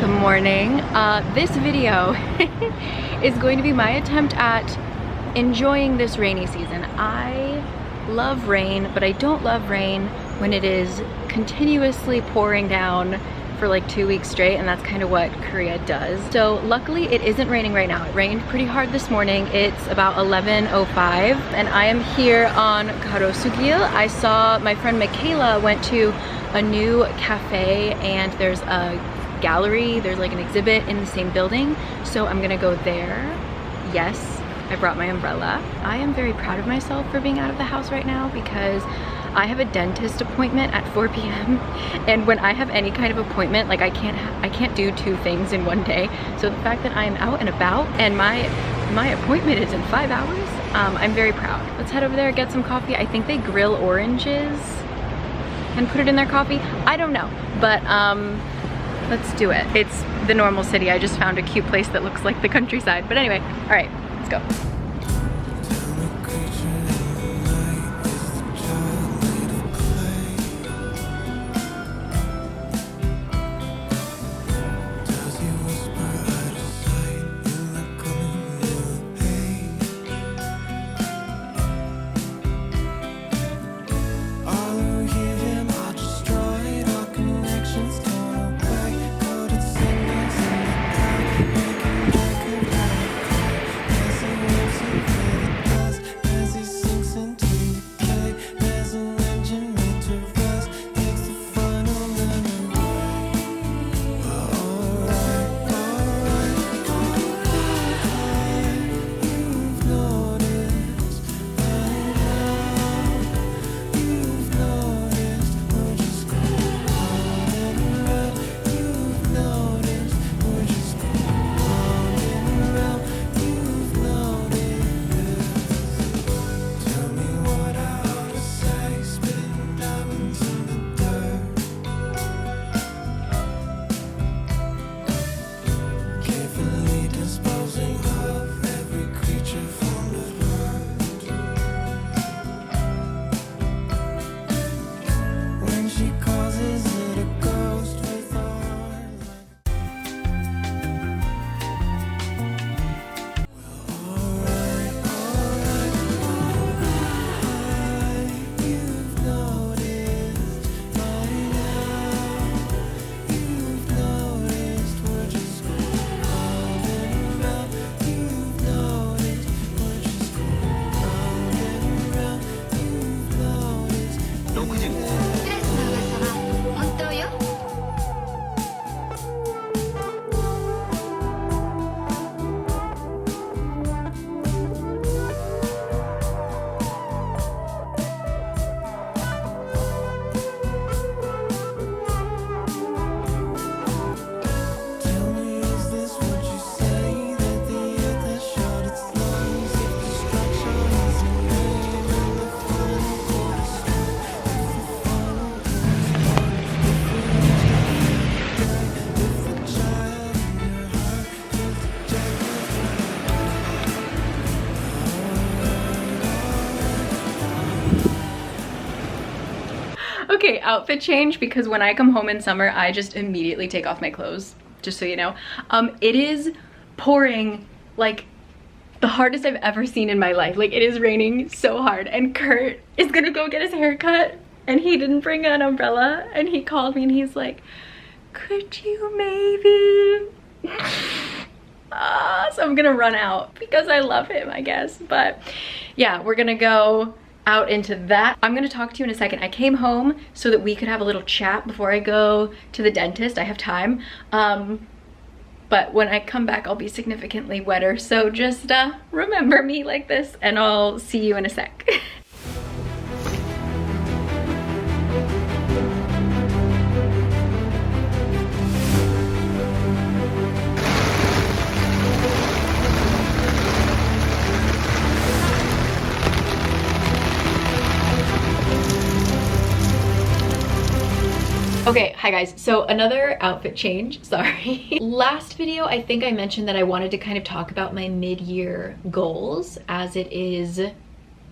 Good morning. This video is going to be my attempt at enjoying this rainy season. I love rain, but I don't love rain when it is continuously pouring down for like 2 weeks straight, and that's kind of what Korea does. So luckily it isn't raining right now. It rained pretty hard this morning. It's about 11:05 and I am here on Garosugil. I saw my friend Michaela went to a new cafe and there's a gallery, there's like an exhibit in the same building, so I'm gonna go there. Yes, I brought my umbrella. I am very proud of myself for being out of the house right now because I have a dentist appointment at 4 p.m. and when I have any kind of appointment, like I can't do two things in one day. So the fact that I am out and about and my appointment is in 5 hours, I'm very proud. Let's head over there, get some coffee. I think they grill oranges and put it in their coffee. I don't know, but let's do it. It's the normal city. I just found a cute place that looks like the countryside. But anyway, all right, let's go. Okay, outfit change, because when I come home in summer, I just immediately take off my clothes, just so you know. It is pouring like the hardest I've ever seen in my life. Like, it is raining so hard, and Kurt is gonna go get his hair cut, and he didn't bring an umbrella, and he called me and he's like, could you maybe? So I'm gonna run out because I love him, I guess. But yeah, we're gonna go out into that. I'm gonna talk to you in a second. I came home so that we could have a little chat before I go to the dentist. I have time. But when I come back, I'll be significantly wetter. So just remember me like this, and I'll see you in a sec. Okay, hi guys. So another outfit change, sorry. Last video, I think I mentioned that I wanted to kind of talk about my mid-year goals, as it is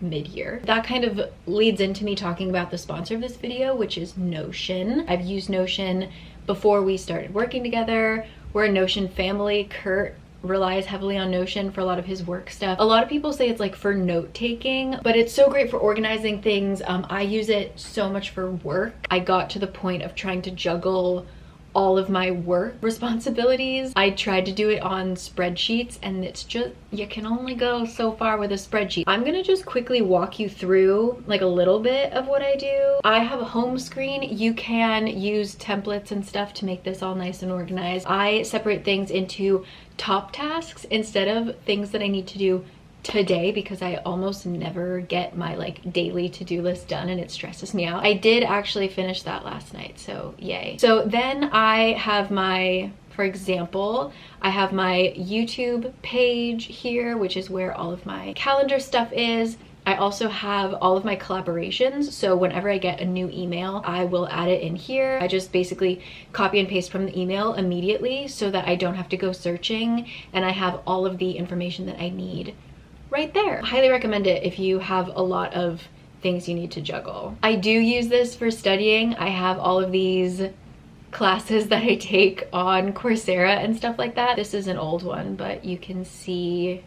mid-year. That kind of leads into me talking about the sponsor of this video, which is Notion. I've used Notion before we started working together. we're a Notion family. Kurt relies heavily on Notion for a lot of his work stuff. A lot of people say it's like for note taking, but it's so great for organizing things. I use it so much for work. I got to the point of trying to juggle all of my work responsibilities. I tried to do it on spreadsheets, and it's just, you can only go so far with a spreadsheet. I'm gonna just quickly walk you through like a little bit of what I do. I have a home screen. You can use templates and stuff to make this all nice and organized. I separate things into top tasks instead of things that I need to do today, because I almost never get my like daily to-do list done and it stresses me out. I did actually finish that last night, so yay. So then I have my, for example, I have my YouTube page here, which is where all of my calendar stuff is. I also have all of my collaborations, so whenever I get a new email, I will add it in here. I just basically copy and paste from the email immediately so that I don't have to go searching, and I have all of the information that I need right there. I highly recommend it if you have a lot of things you need to juggle. I do use this for studying. I have all of these classes that I take on Coursera and stuff like that. This is an old one, but you can see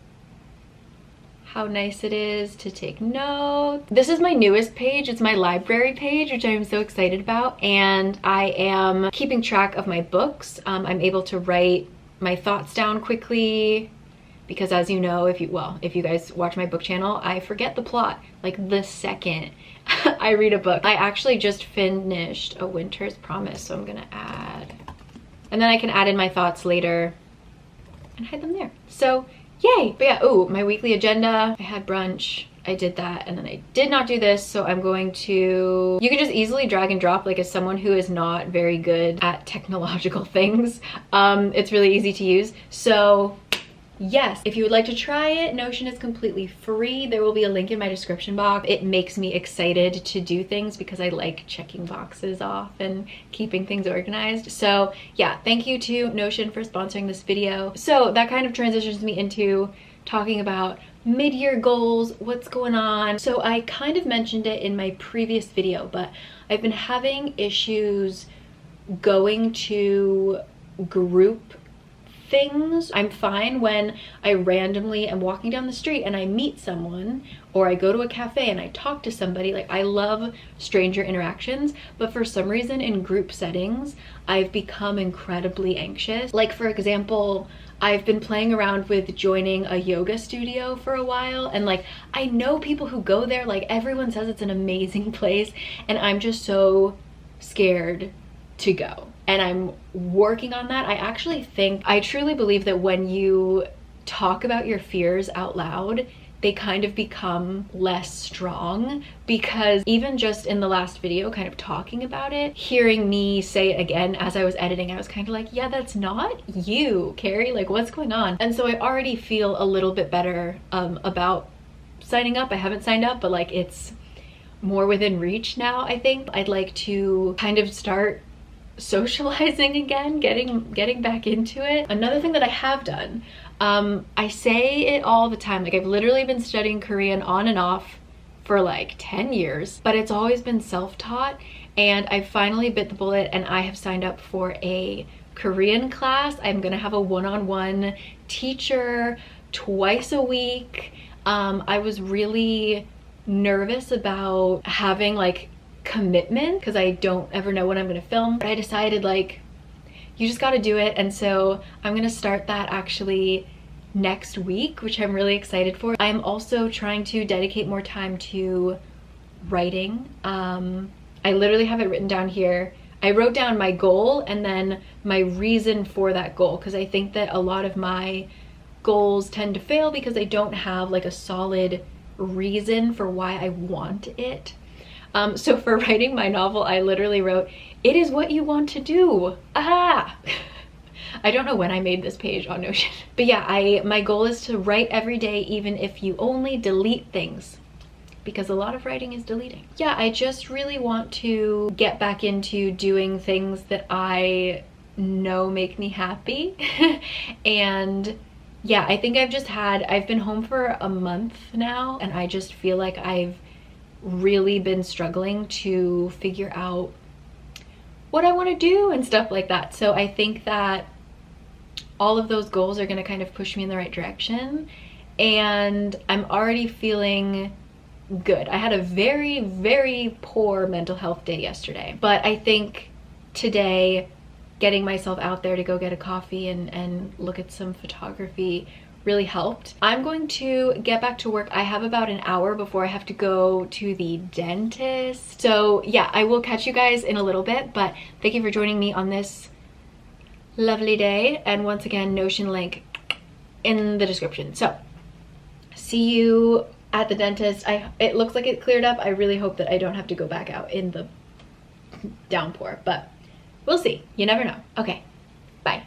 how nice it is to take notes. This is my newest page. It's my library page, which I'm so excited about. And I am keeping track of my books. I'm able to write my thoughts down quickly, because as you know, if you guys watch my book channel, I forget the plot like the second I read a book. I actually just finished A Winter's Promise, so I'm gonna add, and then I can add in my thoughts later and hide them there. So yay. But yeah, oh, my weekly agenda. I had brunch, I did that, and then I did not do this, so I'm going to, you can just easily drag and drop. Like, as someone who is not very good at technological things, it's really easy to use. So yes, if you would like to try it, Notion is completely free. There will be a link in my description box. It makes me excited to do things because I like checking boxes off and keeping things organized. So yeah, thank you to Notion for sponsoring this video. So that kind of transitions me into talking about mid-year goals, what's going on. So I kind of mentioned it in my previous video, but I've been having issues going to group things. I'm fine when I randomly am walking down the street and I meet someone, or I go to a cafe and I talk to somebody. Like, I love stranger interactions, but for some reason in group settings, I've become incredibly anxious. Like, for example, I've been playing around with joining a yoga studio for a while, and like, I know people who go there, like everyone says it's an amazing place, and I'm just so scared to go. And I'm working on that. I truly believe that when you talk about your fears out loud, they kind of become less strong, because even just in the last video, kind of talking about it, hearing me say it again as I was editing, I was kind of like, yeah, that's not you, Carrie, like what's going on? And so I already feel a little bit better about signing up. I haven't signed up, but like, it's more within reach now. I think I'd like to kind of start socializing again, getting back into it. Another thing that I have done, I say it all the time, like I've literally been studying Korean on and off for like 10 years, but it's always been self-taught, and I finally bit the bullet and I have signed up for a Korean class. I'm gonna have a one-on-one teacher twice a week. I was really nervous about having like commitment because I don't ever know when I'm gonna film, but I decided like, you just gotta do it. And so I'm gonna start that actually next week, which I'm really excited for. I'm also trying to dedicate more time to writing. I literally have it written down here. I wrote down my goal and then my reason for that goal, because I think that a lot of my goals tend to fail because I don't have like a solid reason for why I want it. So for writing my novel, I literally wrote, "It is what you want to do." Ah! I don't know when I made this page on Notion. But yeah, my goal is to write every day, even if you only delete things, because a lot of writing is deleting. Yeah, I just really want to get back into doing things that I know make me happy. And yeah, I think I've been home for a month now, and I just feel like I've really been struggling to figure out what I want to do and stuff like that. So I think that all of those goals are gonna kind of push me in the right direction. And I'm already feeling good. I had a very, very poor mental health day yesterday, but I think today getting myself out there to go get a coffee and look at some photography really helped. I'm going to get back to work. I have about an hour before I have to go to the dentist. So yeah, I will catch you guys in a little bit, but thank you for joining me on this lovely day. And once again, Notion link in the description. So see you at the dentist. It looks like it cleared up. I really hope that I don't have to go back out in the downpour, but we'll see. You never know. Okay, bye.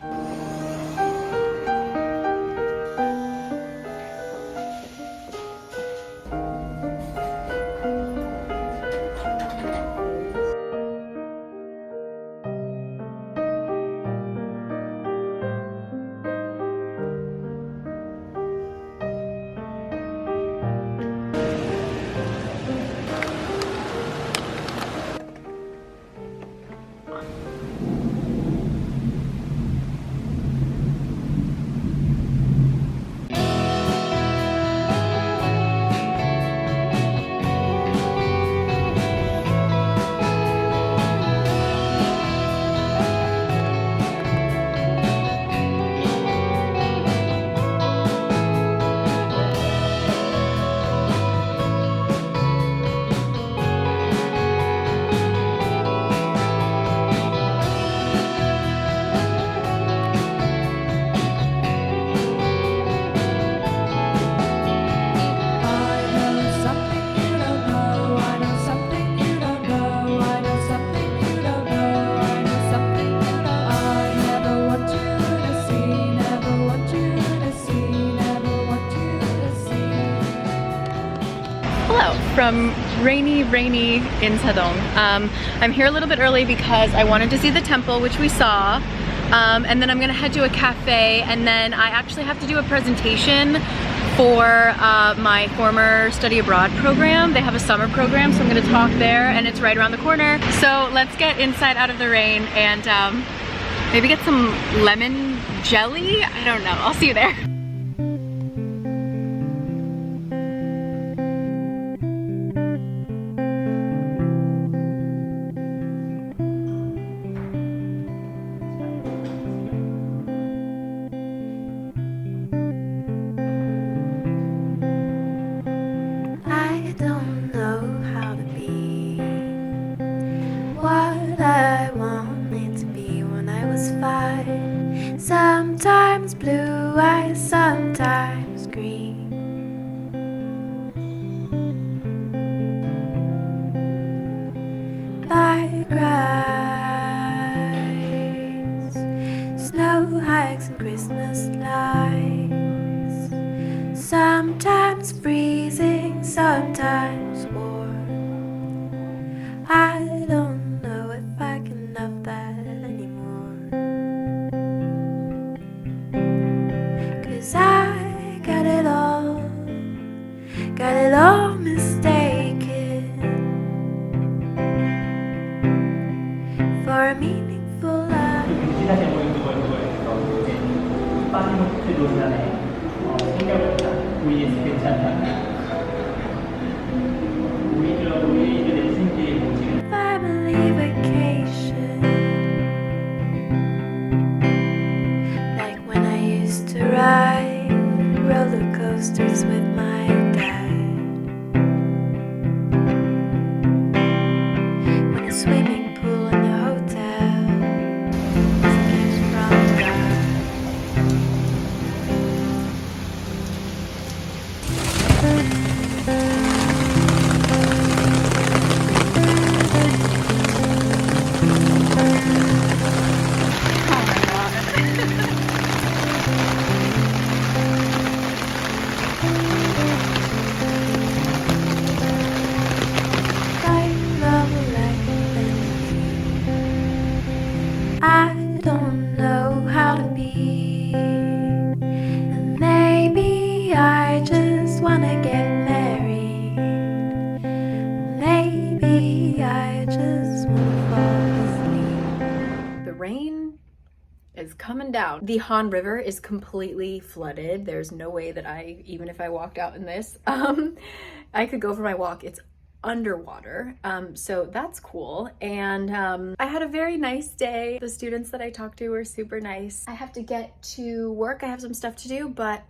From rainy Insadong. I'm here a little bit early because I wanted to see the temple, which we saw, and then I'm gonna head to a cafe, and then I actually have to do a presentation for my former study abroad program. They have a summer program, so I'm gonna talk there, and it's right around the corner. So let's get inside out of the rain and maybe get some lemon jelly. I don't know, I'll see you there. Sometimes blue eyes, sometimes green. Bike rides, snow hikes and Christmas lights. Sometimes freezing, sometimes warm. I don't know if I can love that anymore. 'Cause I got it all mistaken for a meaningful life. Family vacation, like when I used to ride roller coasters with my dad. When a swimming pool in the hotel was a gift from God. I don't know how to be, and maybe I just wanna get married. Maybe I just wanna fall asleep. The rain is coming down. The Han River is completely flooded. There's no way that even if I walked out in this, I could go for my walk. It's underwater, so that's cool. And I had a very nice day. The students that I talked to were super nice. I have to get to work. I have some stuff to do, but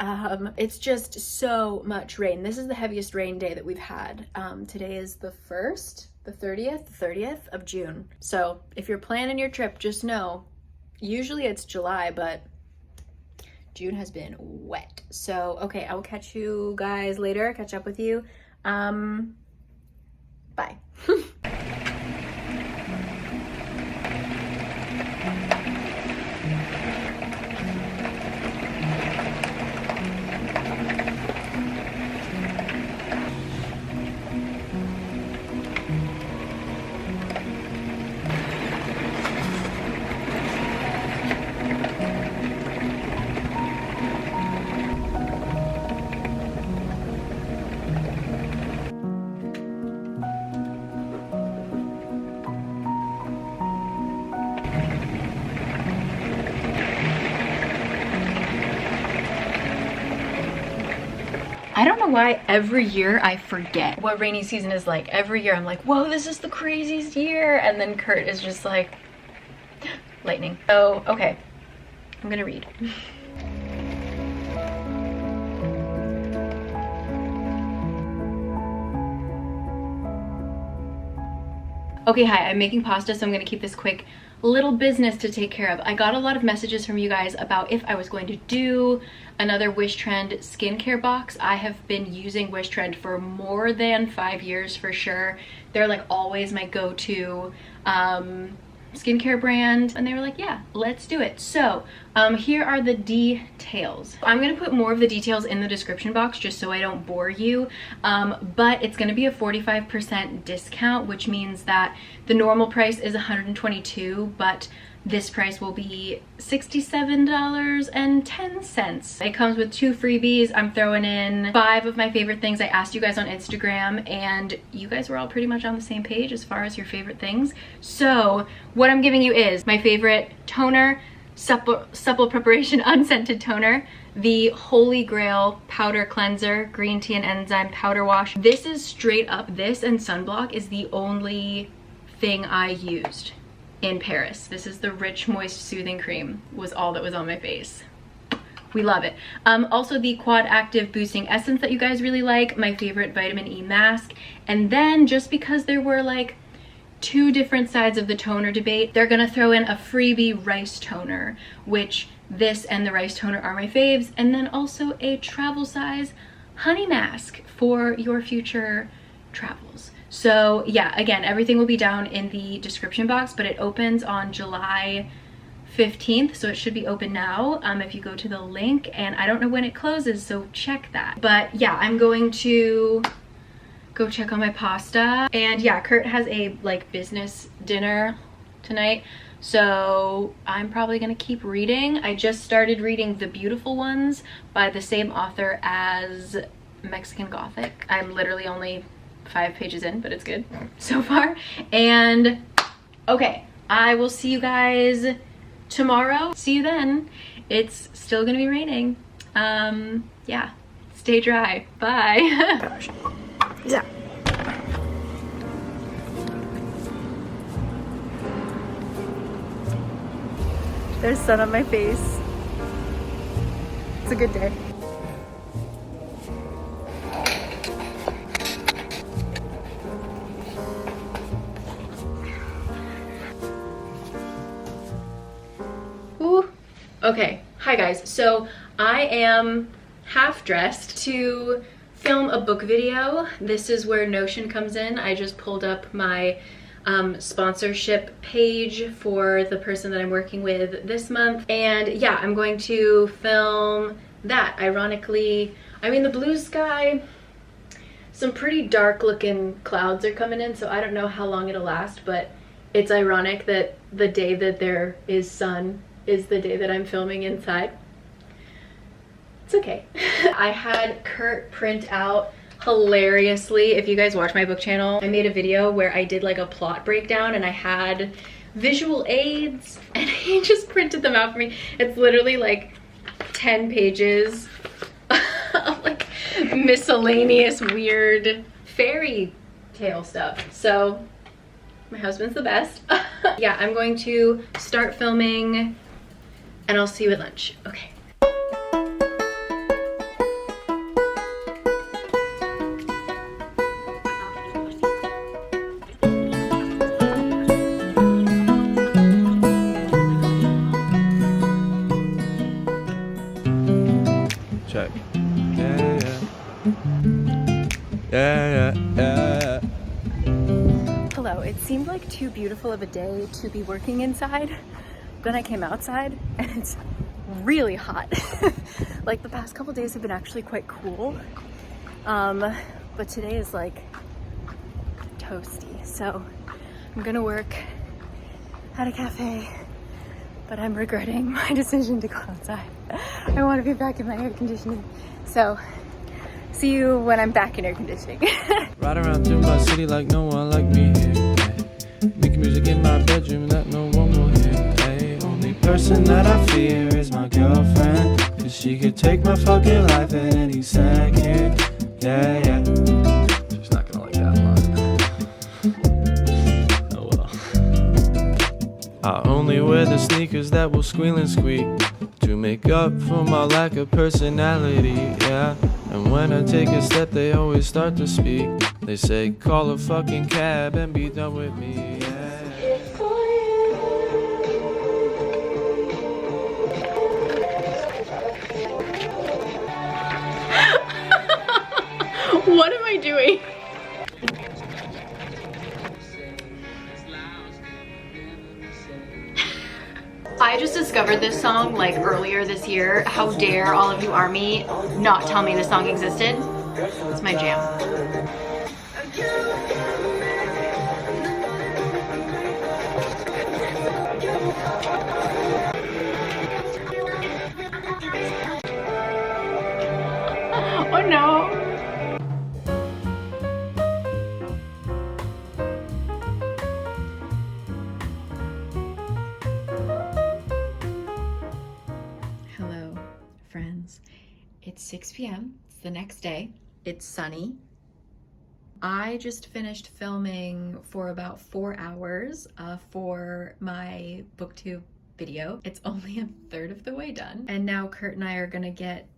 it's just so much rain. This is the heaviest rain day that we've had. Today is the 30th of June. So if you're planning your trip, just know, usually it's July, but June has been wet. So, okay, I will catch you guys later, catch up with you. Bye. I don't know why every year I forget what rainy season is like. Every year I'm like, whoa, this is the craziest year. And then Kurt is just like, lightning. So, okay, I'm gonna read. Okay, hi, I'm making pasta, so I'm gonna keep this quick. Little business to take care of. I got a lot of messages from you guys about if I was going to do another Wishtrend skincare box. I have been using Wishtrend for more than 5 years for sure. They're like always my go-to skincare brand, and they were like, yeah, let's do it. So here are the details. I'm gonna put more of the details in the description box just so I don't bore you, but it's gonna be a 45% discount, which means that the normal price is $122, but this price will be $67.10. It comes with 2 freebies. I'm throwing in 5 of my favorite things I asked you guys on Instagram, and you guys were all pretty much on the same page as far as your favorite things. So what I'm giving you is my favorite toner, supple preparation unscented toner, the Holy Grail powder cleanser, green tea and enzyme powder wash. This is straight up, this and sunblock is the only thing I used in Paris. This is the Rich Moist Soothing Cream, was all that was on my face. We love it. Also the Quad Active Boosting Essence that you guys really like, my favorite vitamin E mask, and then just because there were like 2 different sides of the toner debate, they're gonna throw in a freebie rice toner, which this and the rice toner are my faves, and then also a travel size honey mask for your future travels. So yeah, again, everything will be down in the description box, but it opens on July 15th, so it should be open now if you go to the link, and I don't know when it closes, so check that. But yeah, I'm going to go check on my pasta, and yeah, Kurt has a like business dinner tonight, so I'm probably gonna keep reading. I just started reading The Beautiful Ones by the same author as Mexican Gothic. I'm literally only 5 pages in, but it's good so far. And okay, I will see you guys tomorrow. See you then. It's still gonna be raining. Yeah, stay dry. Bye. Gosh. Yeah. There's sun on my face. It's a good day. Ooh. Okay, hi guys. So I am half dressed to film a book video. This is where Notion comes in. I just pulled up my sponsorship page for the person that I'm working with this month, and yeah, I'm going to film that. Ironically, I mean, the blue sky, some pretty dark looking clouds are coming in, so I don't know how long it'll last, but it's ironic that the day that there is sun is the day that I'm filming inside. It's okay. I had Kurt print out hilariously, if you guys watch my book channel, I made a video where I did like a plot breakdown, and I had visual aids, and he just printed them out for me. It's literally like 10 pages of like miscellaneous weird fairy tale stuff. So my husband's the best. Yeah, I'm going to start filming and I'll see you at lunch. Okay. Check. Yeah. Hello, it seemed like too beautiful of a day to be working inside. Then I came outside and it's really hot. Like the past couple days have been actually quite cool. But today is like toasty. So I'm gonna work at a cafe, but I'm regretting my decision to go outside. I want to be back in my air conditioning. So see you when I'm back in air conditioning. Ride around through my city like no one like me here. Ay. Making music in my bedroom that no one will hear. Ay. Only person that I fear is my girlfriend, 'cause she could take my fucking life at any second. Yeah. She's not gonna like that line. Oh well. I only wear the sneakers that will squeal and squeak to make up for my lack of personality, yeah. And when I take a step, they always start to speak. They say, call a fucking cab and be done with me, yeah. What am I doing? I just discovered this song like earlier this year. How dare all of you ARMY not tell me this song existed? It's my jam. Oh no. Hello, friends. It's 6 p.m. It's the next day. It's sunny. I just finished filming for about 4 hours for my booktube video. It's only a third of the way done. And now Kurt and I are gonna get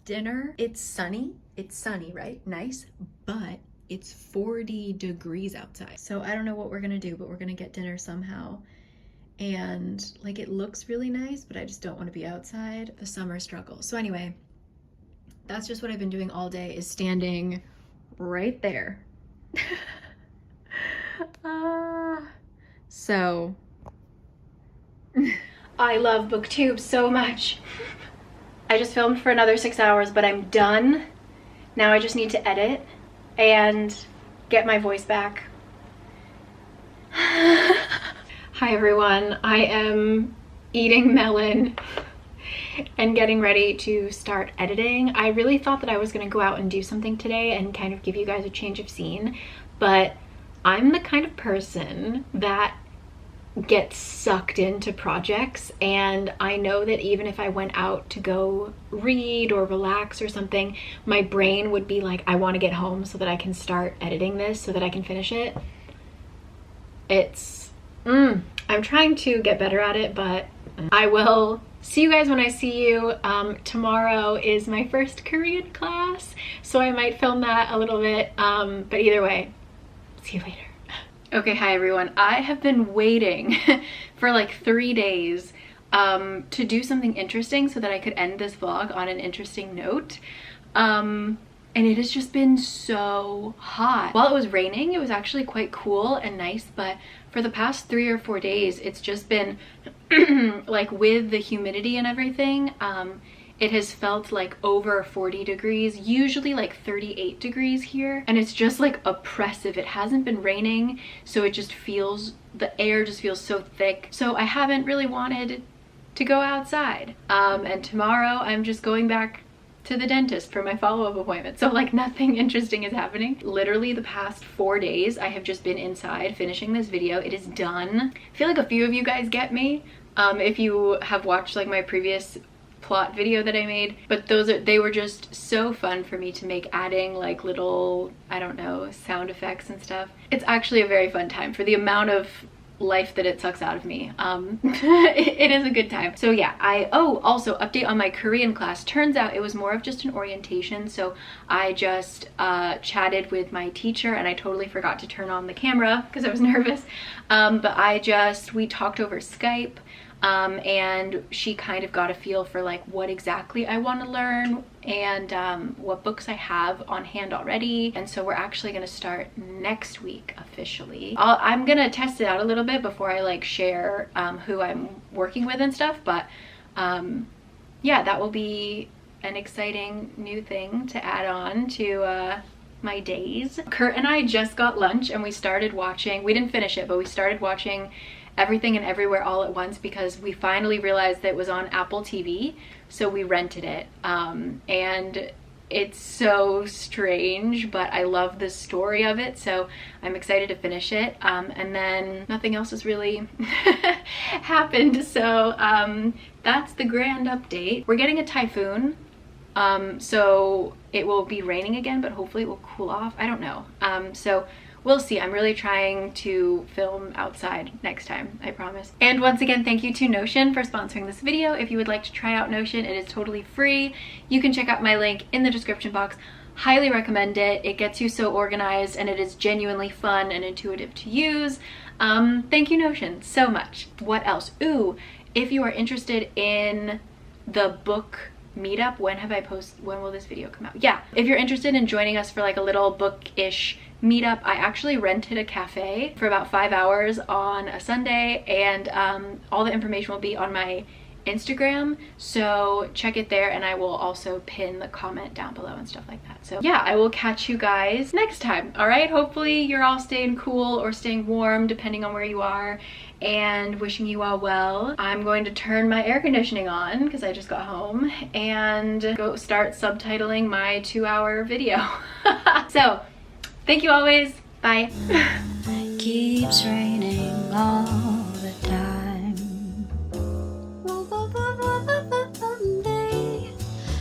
dinner. It's sunny. It's sunny, right? Nice. But it's 40 degrees outside. So I don't know what we're gonna do, but we're gonna get dinner somehow. And like it looks really nice, but I just don't want to be outside. The summer struggle. So anyway, that's just what I've been doing all day, is standing right there. So I love booktube so much. I just filmed for another 6 hours, but I'm done. Now I just need to edit and get my voice back. Hi everyone, I am eating melon and getting ready to start editing. I really thought that I was gonna go out and do something today and kind of give you guys a change of scene, but I'm the kind of person that gets sucked into projects, and I know that even if I went out to go read or relax or something, my brain would be like, I wanna get home so that I can start editing this so that I can finish it. I'm trying to get better at it, but I will see you guys when I see you. Tomorrow is my first Korean class, so I might film that a little bit, but either way, see you later. Okay, hi everyone. I have been waiting for like 3 days to do something interesting so that I could end this vlog on an interesting note. And it has just been so hot. While it was raining, it was actually quite cool and nice, but for the past 3 or 4 days, it's just been like with the humidity and everything, it has felt like over 40 degrees, usually like 38 degrees here. And it's just like oppressive. It hasn't been raining, so it just feels, the air just feels so thick. So I haven't really wanted to go outside. And tomorrow I'm just going back to the dentist for my follow-up appointment. So like nothing interesting is happening. Literally the past 4 days I have just been inside finishing this video. It is done. I feel like a few of you guys get me if you have watched like my previous plot video that I made, but they were just so fun for me to make, adding like little, I don't know, sound effects and stuff. It's actually a very fun time for the amount of life that it sucks out of me. It is a good time. So yeah, also update on my Korean class. Turns out it was more of just an orientation, so I just chatted with my teacher, and I totally forgot to turn on the camera because I was nervous, but we talked over Skype, and she kind of got a feel for like what exactly I want to learn and what books I have on hand already. And so we're actually going to start next week officially. I'm going to test it out a little bit before I like share who I'm working with and stuff, but yeah, that will be an exciting new thing to add on to my days. Kurt and I just got lunch and we started watching, we didn't finish it, but we started watching Everything and Everywhere All at Once because we finally realized that it was on Apple TV, so we rented it. And it's so strange, but I love the story of it, so I'm excited to finish it. And then nothing else has really happened, so that's the grand update. We're getting a typhoon, so it will be raining again, but hopefully it will cool off. I don't know. So we'll see. I'm really trying to film outside next time, I promise. And once again, thank you to Notion for sponsoring this video. If you would like to try out Notion, it is totally free. You can check out my link in the description box. Highly recommend it. It gets you so organized and it is genuinely fun and intuitive to use. Thank you, Notion, so much. What else? Ooh, if you are interested in the book meetup, when will this video come out? Yeah, if you're interested in joining us for like a little book-ish meetup, I actually rented a cafe for about 5 hours on a Sunday, and all the information will be on my Instagram, so check it there, and I will also pin the comment down below and stuff like that. So yeah, I will catch you guys next time. All right, hopefully you're all staying cool or staying warm depending on where you are, and wishing you all well. I'm going to turn my air conditioning on because I just got home and go start subtitling my 2-hour video. So thank you always. Bye. Keeps raining on